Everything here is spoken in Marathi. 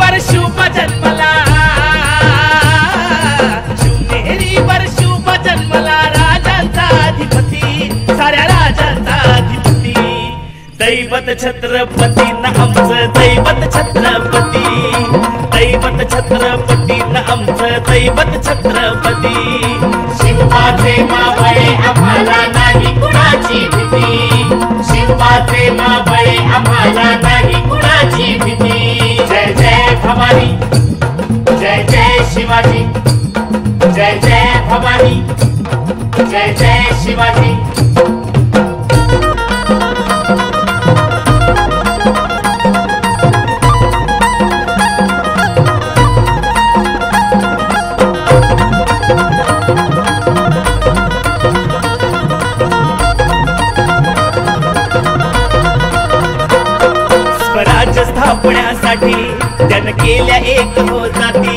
बर शुभ जन्मला, शिवनेरी बर शुभ जन्मला, राजांचा अधिपती, साऱ्या राजांचा अधिपती, दैवत छत्रपती न आमचं दैवत छत्रपती, दैवत छत्रपती न आमचं दैवत छत्रपती. शिवाचे मावळे आम्हाला नाही कुणाची भीती, शिवाचे मावळे आम्हाला नाही कुणाची भीती. जय जय भवानी, जय जय शिवाजी, जय जय भवानी, जय जय शिवाजी. स्वराज्य स्थापण्यासाठी त्यानं केल्या एक हो जाती,